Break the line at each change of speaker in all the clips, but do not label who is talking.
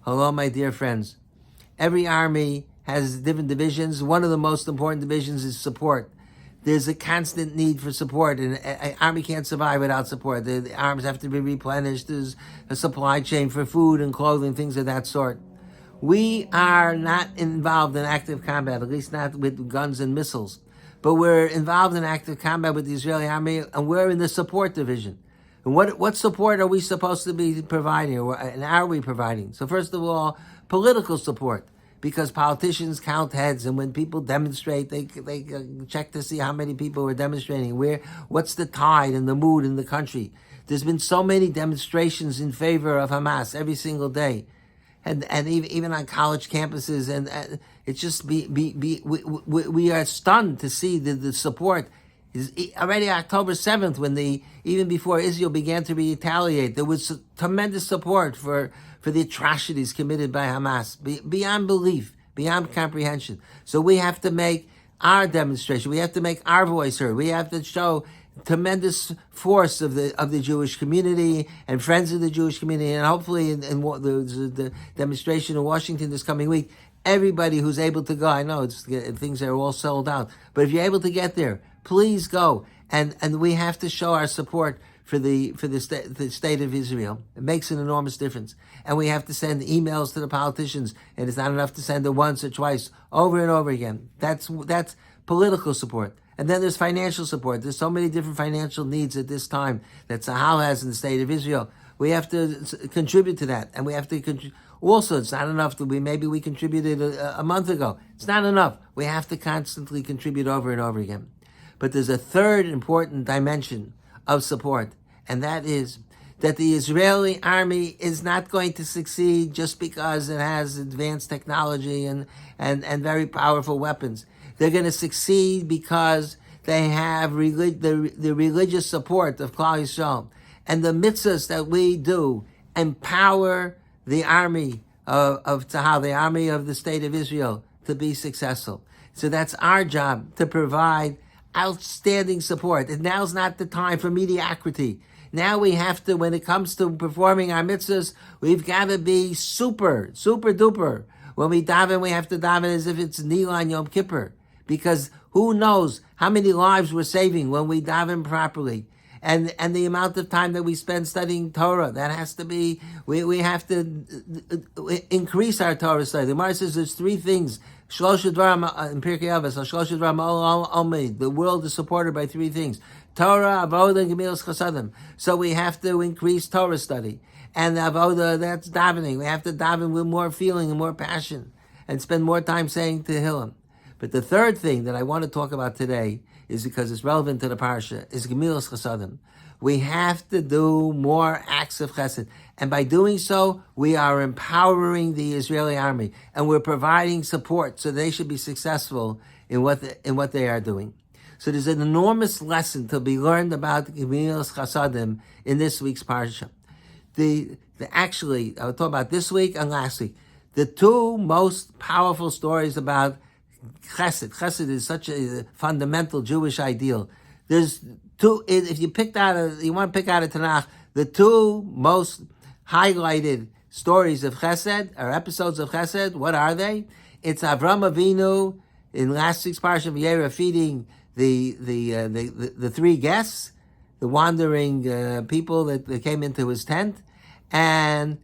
Hello, my dear friends. Every army has different divisions. One of the most important divisions is support. There's a constant need for support, and an army can't survive without support. The arms have to be replenished. There's a supply chain for food and clothing, things of that sort. We are not involved in active combat, at least not with guns and missiles. But we're involved in active combat with the Israeli army, and we're in the support division. And what support are we supposed to be providing, and are we providing? So first of all, political support, because politicians count heads, and when people demonstrate, they check to see how many people are demonstrating, what's the tide and the mood in the country. There's been so many demonstrations in favor of Hamas every single day. And even on college campuses, and it's just we are stunned to see the support. Is already October 7th, when even before Israel began to retaliate, there was tremendous support for the atrocities committed by Hamas, beyond belief, beyond comprehension. So we have to make our demonstration. We have to make our voice heard. We have to show tremendous force of the Jewish community and friends of the Jewish community, and hopefully in the demonstration in Washington this coming week, everybody who's able to go. I know things are all sold out, but if you're able to get there, please go. And we have to show our support for the state of Israel. It makes an enormous difference. And we have to send emails to the politicians, and it's not enough to send it once or twice, over and over again. That's political support. And then there's financial support. There's so many different financial needs at this time that Tzahal has in the state of Israel. We have to contribute to that. And we have to also, it's not enough that maybe we contributed a month ago. It's not enough. We have to constantly contribute over and over again. But there's a third important dimension of support, and that is that the Israeli army is not going to succeed just because it has advanced technology and very powerful weapons. They're going to succeed because they have the religious support of Klal Yisrael. And the mitzvahs that we do empower the army of Tzahal, the army of the state of Israel, to be successful. So that's our job, to provide outstanding support. And now's not the time for mediocrity. Now we have to, when it comes to performing our mitzvahs, we've got to be super duper. When we daven, we have to daven as if it's Nilan Yom Kippur, because who knows how many lives we're saving when we daven properly. And the amount of time that we spend studying Torah, that has to be, we have to increase our Torah study. The Gemara says there's three things. Shlosh Dvarim in Pirkei Avos, Shlosh Dvarim Omed. The world is supported by three things: Torah, Avodah, and Gemilas Chasadim. So we have to increase Torah study. And Avodah, that's davening. We have to daven with more feeling and more passion, and spend more time saying Tehillim. But the third thing that I want to talk about today is, because it's relevant to the parasha, is Gemilas Chasadim. We have to do more acts of chesed. And by doing so, we are empowering the Israeli army, and we're providing support so they should be successful in what they are doing. So there's an enormous lesson to be learned about Gemilas Chasadim in this week's parasha. Actually, I will talk about this week and last week. The two most powerful stories about Chesed. Chesed is such a fundamental Jewish ideal. There's two. If you want to pick out a Tanakh, the two most highlighted stories of Chesed, or episodes of Chesed, what are they? It's Avram Avinu in last week's Parashas Vayera feeding the three guests, the wandering people that came into his tent, and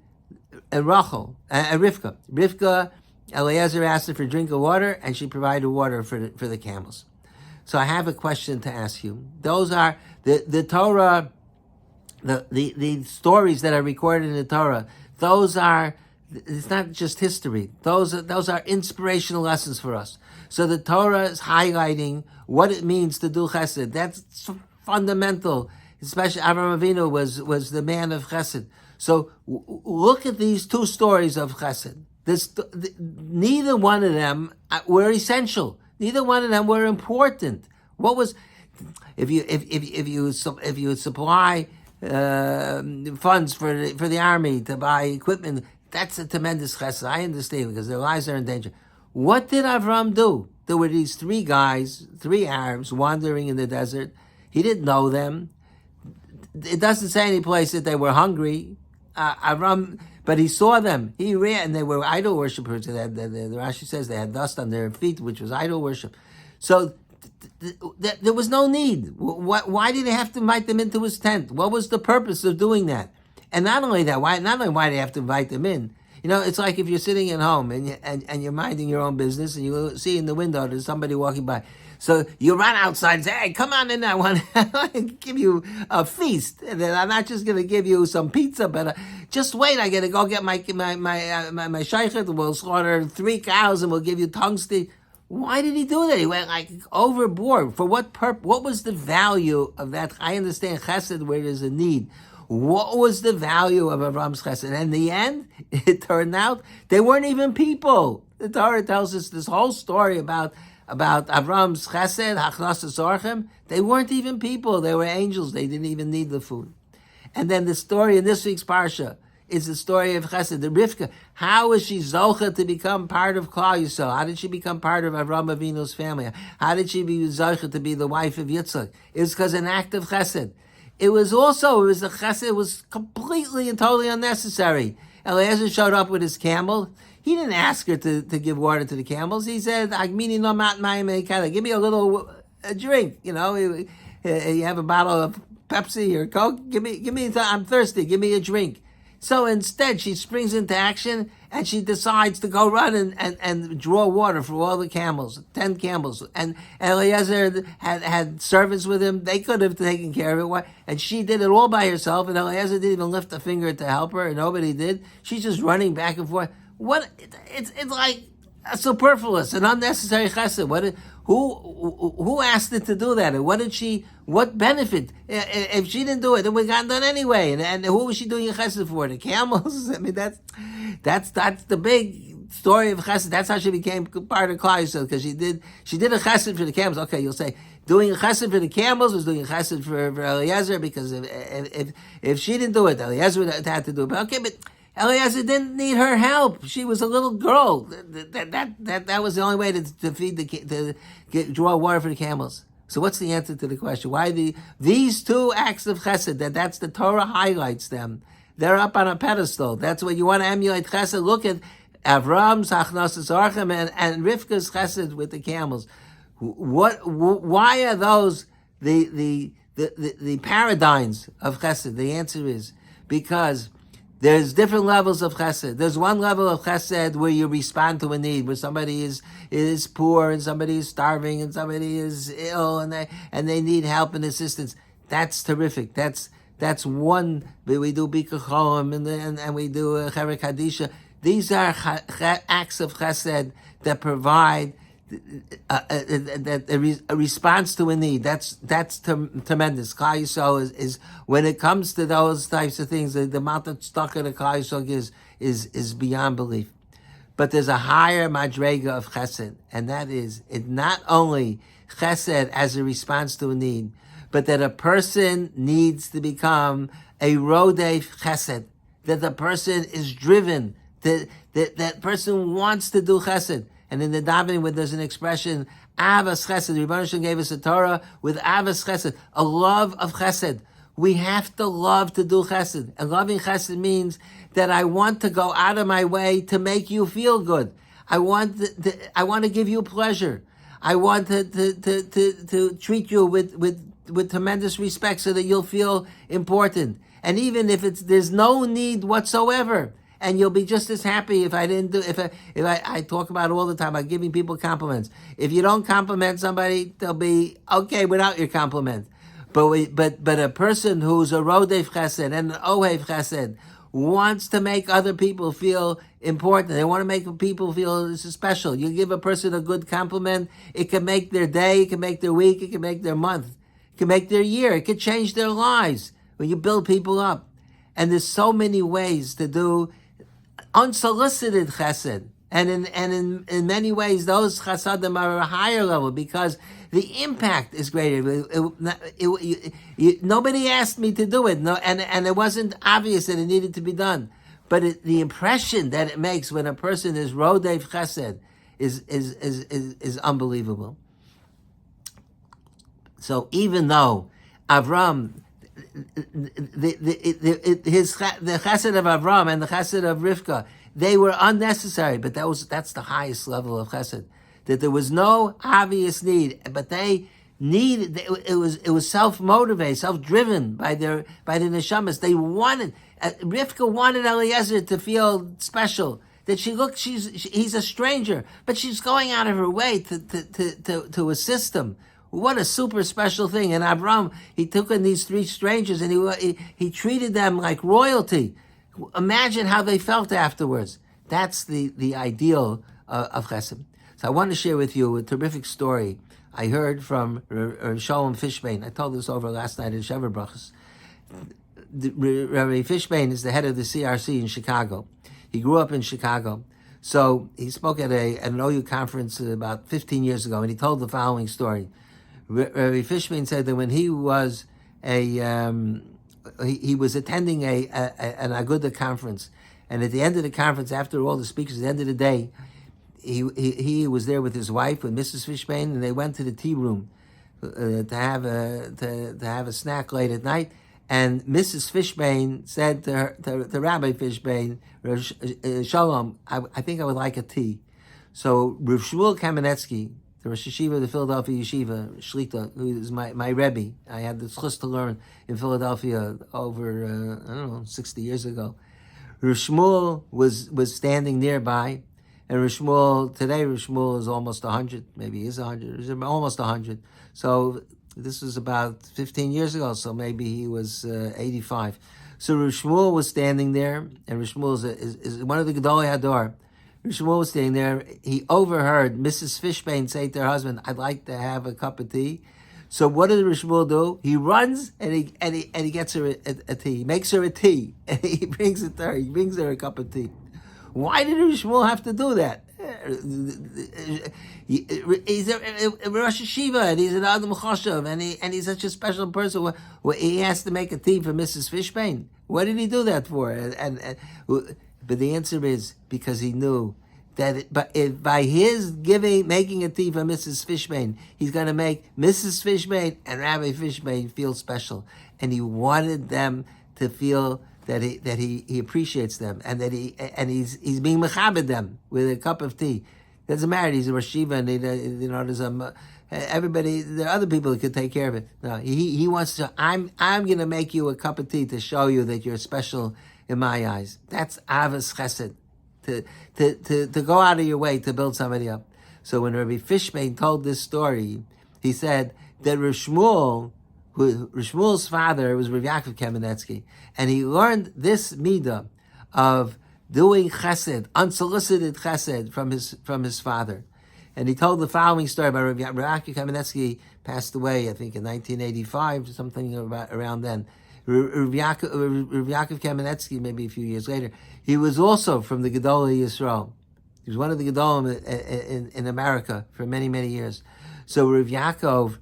Rachel, Rivka. Rivka, Eliezer asked her for a drink of water, and she provided water for the camels. So I have a question to ask you. Those are the Torah, the stories that are recorded in the Torah. Those are, it's not just history. Those are inspirational lessons for us. So the Torah is highlighting what it means to do chesed. That's fundamental. Especially Avraham Avinu was the man of chesed. So look at these two stories of chesed. Neither one of them were essential. Neither one of them were important. What was, if you supply funds for the army to buy equipment, that's a tremendous chesed. I understand, because their lives are in danger. What did Avram do? There were these three guys, three Arabs wandering in the desert. He didn't know them. It doesn't say any place that they were hungry. Avram But he saw them. He ran, and they were idol worshippers. The Rashi says they had dust on their feet, which was idol worship. So there was no need. Why did he have to invite them into his tent? What was the purpose of doing that? And not only that, why did he have to invite them in? It's like if you're sitting at home and you're minding your own business, and you see in the window there's somebody walking by. So you run outside and say, "Hey, come on in! I want to give you a feast. And then I'm not just going to give you some pizza, but just wait. I got to go get my sheichet. We'll slaughter 3 cows and we'll give you tongue steak." Why did he do that? He went like overboard. For what purpose? What was the value of that? I understand chesed where there's a need. What was the value of Avram's chesed? And in the end, it turned out they weren't even people. The Torah tells us this whole story about Avram's chesed, hachnasas orchem. They weren't even people. They were angels. They didn't even need the food. And then the story in this week's parsha is the story of chesed. The Rivka, how was she zocha to become part of Klal Yisrael? How did she become part of Avram Avinu's family? How did she be zocha to be the wife of Yitzchak? It was because an act of chesed. It was a chesed. It was completely and totally unnecessary. Eliezer showed up with his camel. He didn't ask her to give water to the camels. He said, give me a little drink. You have a bottle of Pepsi or Coke. Give me. I'm thirsty. Give me a drink. So instead, she springs into action and she decides to go run and draw water for all the camels, 10 camels. And Eliezer had servants with him. They could have taken care of it. And she did it all by herself. And Eliezer didn't even lift a finger to help her. And nobody did. She's just running back and forth. It's like a superfluous, an unnecessary chesed. Who asked her to do that? And what benefit? If she didn't do it, then we got done anyway. And who was she doing a chesed for? The camels? I mean, that's the big story of chesed. That's how she became part of Klal Yisrael, because she did a chesed for the camels. Okay, you'll say, doing a chesed for the camels was doing a chesed for Eliezer, because if she didn't do it, Eliezer would have had to do it. But okay, but Eliezer didn't need her help. She was a little girl. That was the only way to feed draw water for the camels. So what's the answer to the question? Why these 2 acts of chesed? That's the Torah highlights them. They're up on a pedestal. That's what you want to emulate chesed. Look at Avram's hachnasas orchem and Rivka's chesed with the camels. Why are those the paradigms of chesed? The answer is because there's different levels of chesed. There's one level of chesed where you respond to a need, where somebody is poor and somebody is starving and somebody is ill and they need help and assistance. That's terrific. That's one. We do Bika Cholim and we do Cherek Hadisha. These are acts of chesed that provide a response to a need. That's tremendous. Klal Yisrael is when it comes to those types of things, the amount of tzedakah that Klal Yisrael gives is beyond belief. But there's a higher madrega of chesed, and that is it not only chesed as a response to a need, but that a person needs to become a rodef chesed, that the person is driven, that person wants to do chesed. And in the davening, where there's an expression, avas chesed, the Rebbeinu Shalom gave us a Torah with avas chesed, a love of chesed. We have to love to do chesed. And loving chesed means that I want to go out of my way to make you feel good. I want to give you pleasure. I want to treat you with tremendous respect so that you'll feel important. And even if there's no need whatsoever, and you'll be just as happy if I didn't do. If I talk about it all the time about giving people compliments. If you don't compliment somebody, they'll be okay without your compliment. But a person who's a rodef chesed and an ohev chesed wants to make other people feel important. They want to make people feel special. You give a person a good compliment, it can make their day, it can make their week, it can make their month, it can make their year, it can change their lives when you build people up. And there's so many ways to do unsolicited chesed. And in many ways, those chasadim are a higher level because the impact is greater. Nobody asked me to do it, and it wasn't obvious that it needed to be done. But the impression that it makes when a person is rodef chesed is unbelievable. So even though Avram, the chesed of Avram and the chesed of Rivka, they were unnecessary, but that's the highest level of chesed. That there was no obvious need, but they needed. It was self motivated, self driven by the neshamas. They wanted Rivka wanted Eliezer to feel special. That he's a stranger, but she's going out of her way to assist him. What a super special thing. And Avram, he took in these three strangers and he treated them like royalty. Imagine how they felt afterwards. That's the ideal of chesed. So I want to share with you a terrific story I heard from Shalom Fishbein. I told this over last night in Shever Brachos. Rabbi Fishbein is the head of the CRC in Chicago. He grew up in Chicago. So he spoke at an OU conference about 15 years ago, and he told the following story. Rabbi Fishbein said that when he was he was attending an Aguda conference, and at the end of the conference, after all the speakers, at the end of the day, he was there with his wife, with Mrs. Fishbein, and they went to the tea room to have a snack late at night. And Mrs. Fishbein said to Rabbi Fishbein, Shalom, I think I would like a tea. So Rav Shmuel Kamenetsky, the Rosh Yeshiva of the Philadelphia Yeshiva, Shlita, who is my Rebbe, I had the chus to learn in Philadelphia over, 60 years ago. Rav Shmuel was standing nearby, and Rav Shmuel, today Rav Shmuel is almost 100, maybe he is 100, he's almost 100. So this was about 15 years ago, so maybe he was 85. So Rav Shmuel was standing there, and Rav Shmuel is one of the Gedolei Hador. Rav Shmuel was standing there. He overheard Mrs. Fishbein say to her husband, "I'd like to have a cup of tea." So what did Rav Shmuel do? He runs and he gets her a tea. He makes her a tea, and he brings it to her. He brings her a cup of tea. Why did Rav Shmuel have to do that? He's a Rosh Yeshiva, and he's an Adam Choshev, and he's such a special person. He has to make a tea for Mrs. Fishbein. What did he do that for? But the answer is because he knew that by his making a tea for Mrs. Fishbein, he's going to make Mrs. Fishbein and Rabbi Fishbein feel special, and he wanted them to feel that he appreciates them, and that he's being mechabed them with a cup of tea. Doesn't matter. He's a Rosh Yeshiva, and there's everybody. There are other people who could take care of it. No, he wants to. I'm going to make you a cup of tea to show you that you're special in my eyes. That's avos chesed. To go out of your way to build somebody up. So when Rabbi Fishbein told this story, he said that Rav Shmuel's father was Rav Yaakov Kamenetsky, and he learned this midah of doing chesed, unsolicited chesed from his father. And he told the following story about Rav Yaakov Kamenetsky passed away, I think, in 1985, something around then. Rav Yaakov Kamenetsky, maybe a few years later, he was also from the Gedolei Yisrael. He was one of the Gedolim in America for many, many years. So Rav Yaakov,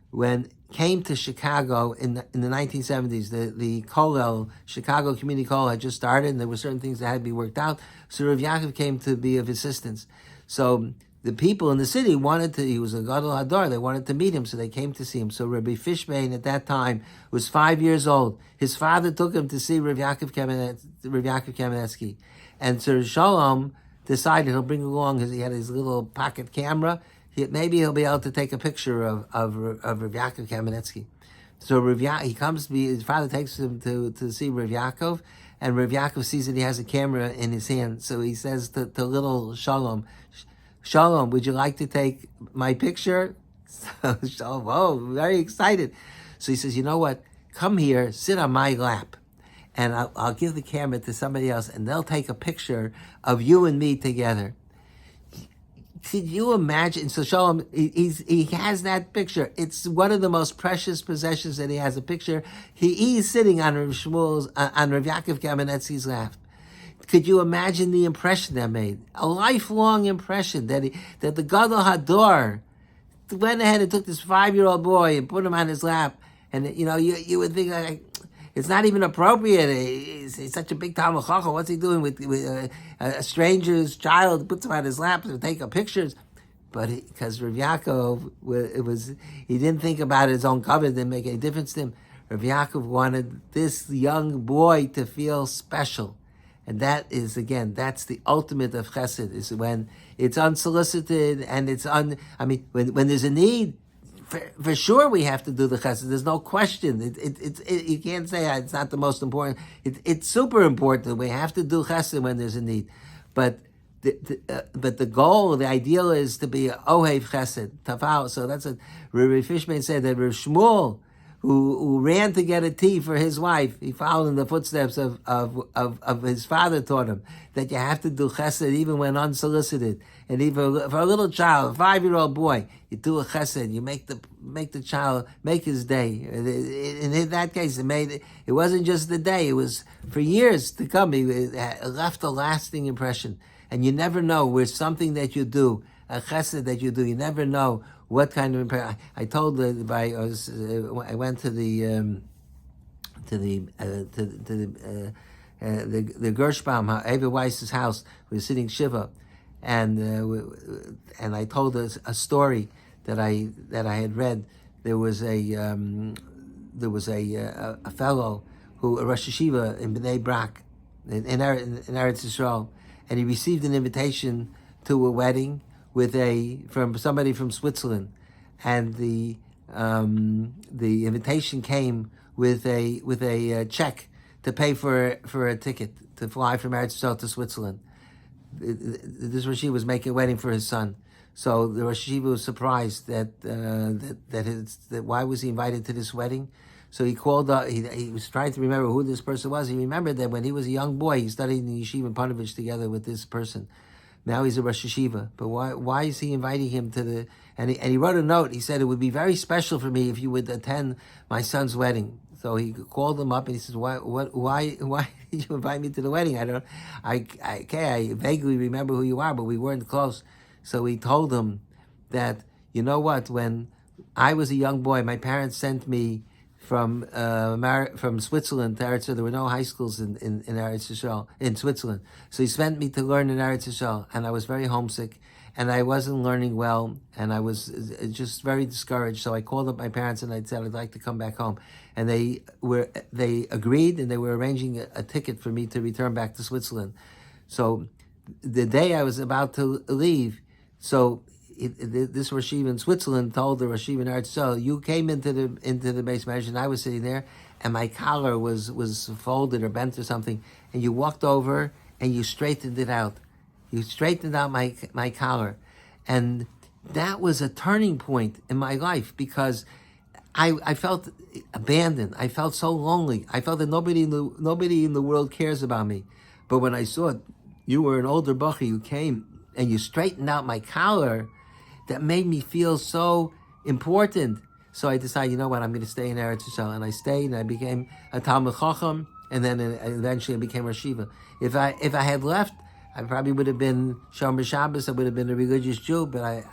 when came to Chicago in the 1970s, the Kollel, Chicago Community Kollel, had just started, and there were certain things that had to be worked out. So Rav Yaakov came to be of assistance. So the people in the city he was a Gadol Hador, they wanted to meet him, so they came to see him. So Rabbi Fishbein at that time was 5 years old. His father took him to see Rav Yaakov Kamenetsky. And Sir Shalom decided he'll bring along, he had his little pocket camera, maybe he'll be able to take a picture of Rav Yaakov Kamenetsky. So he comes, his father takes him to see Rav Yaakov, and Rav Yaakov sees that he has a camera in his hand. So he says to little Shalom, "Shalom, would you like to take my picture?" So Shalom, very excited. So he says, "You know what? Come here, sit on my lap, and I'll give the camera to somebody else, and they'll take a picture of you and me together." Could you imagine? So Shalom, he has that picture. It's one of the most precious possessions that he has. A picture. He's sitting on Rav Yaakov Kamenetsky's lap. Could you imagine the impression that made? A lifelong impression that the Gadol Hador went ahead and took this 5-year-old boy and put him on his lap. And you would think like, it's not even appropriate. He's such a big Talmud Chacham. What's he doing with a stranger's child? Puts him on his lap to take pictures. But because Rav Yaakov, he didn't think about his own cover. It didn't make any difference to him. Rabbi Yaakov wanted this young boy to feel special. And that is, again, that's the ultimate of chesed, is when it's unsolicited and when there's a need, for sure we have to do the chesed. There's no question. You can't say it's not the most important. It's super important. We have to do chesed when there's a need. But the goal, the ideal is to be ohev chesed, tafal. So that's what Rabbi Fishman said, that Rav Shmuel, who ran to get a tea for his wife, he followed in the footsteps of his father, taught him that you have to do chesed even when unsolicited. And even for a little child, a 5-year-old boy, you do a chesed, you make the child, make his day. In that case, it wasn't just the day, it was for years to come. It left a lasting impression. And you never know where something that you do, a chesed that you do, you never know what kind of impression. I told I went to the Gershbaum, Eva Weiss's house. We were sitting shiva, and I told us a story that I had read. There was a fellow a Rosh Yeshiva in Bnei Brak in Eretz Yisrael, and he received an invitation to a wedding from somebody from Switzerland, and the invitation came with a check to pay for a ticket to fly from Eretz Yisrael to Switzerland. This Rosh Yeshiva was making a wedding for his son, so the Rosh Yeshiva was surprised that why was he invited to this wedding. So he called up. He was trying to remember who this person was. He remembered that when he was a young boy, he studied in the yeshiva in Panovich together with this person. Now he's a Rosh Yeshiva, but why is he inviting him to the? And he wrote a note. He said, it would be very special for me if you would attend my son's wedding. So he called him up and he says, why did you invite me to the wedding? I vaguely remember who you are, but we weren't close. So he told him that, you know what, when I was a young boy, my parents sent me from Switzerland to Eretz Yisrael. There were no high schools in Eretz Yisrael, in Switzerland. So he sent me to learn in Eretz Yisrael, and I was very homesick, and I wasn't learning well, and I was just very discouraged. So I called up my parents and I said I'd like to come back home, and they agreed, and they were arranging a ticket for me to return back to Switzerland. So the day I was about to leave, this Rosh Yeshiva in Switzerland told the Rosh Yeshiva in Eretz Yisrael, you came into the base marriage, and I was sitting there, and my collar was folded or bent or something, and you walked over and you straightened it out. You straightened out my collar, and that was a turning point in my life, because I felt abandoned. I felt so lonely. I felt that nobody in the world cares about me. But when I saw you were an older bachi who came and you straightened out my collar, that made me feel so important. So I decided, you know what, I'm going to stay in Eretz Yisrael. And I stayed, and I became a Talmud Chacham, and then eventually I became Rosh Yeshiva. If I had left, I probably would have been Shomer Shabbos, I would have been a religious Jew, but I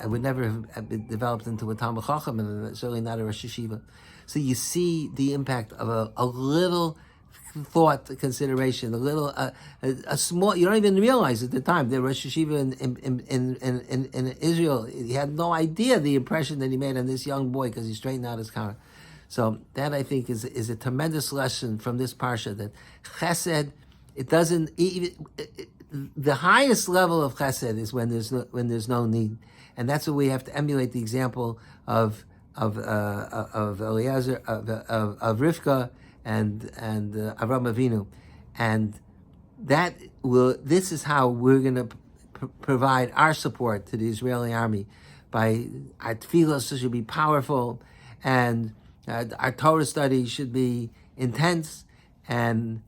would never have been developed into a Talmud Chacham, and certainly not a Rosh Yeshiva. So you see the impact of a little thought, consideration, a small. You don't even realize at the time the Rosh Yeshiva in Israel. He had no idea the impression that he made on this young boy because he straightened out his collar. So that, I think, is a tremendous lesson from this parsha, that chesed, it doesn't even. The highest level of chesed is when there's no need, and that's what we have to emulate. The example of Eliezer, of Rivka, and Avraham Avinu, and this is how we're going to provide our support to the Israeli army. By our tefillos should be powerful, and our Torah study should be intense, and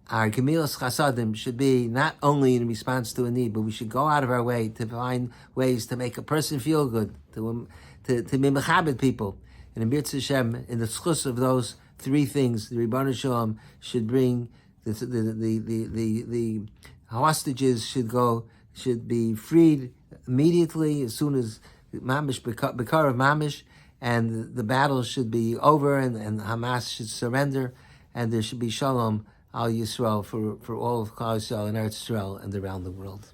our gemilas chasadim should be not only in response to a need, but we should go out of our way to find ways to make a person feel good, to be mechabed people. And in B'yirtzeh Hashem, in the schus of those three things, the Ribbon Shalom should bring the hostages should be freed immediately as soon as Mamish Bekar of Mamish, and the battle should be over, and Hamas should surrender, and there should be Shalom al Yisrael for all of Klal Yisrael and Eretz Yisrael and around the world.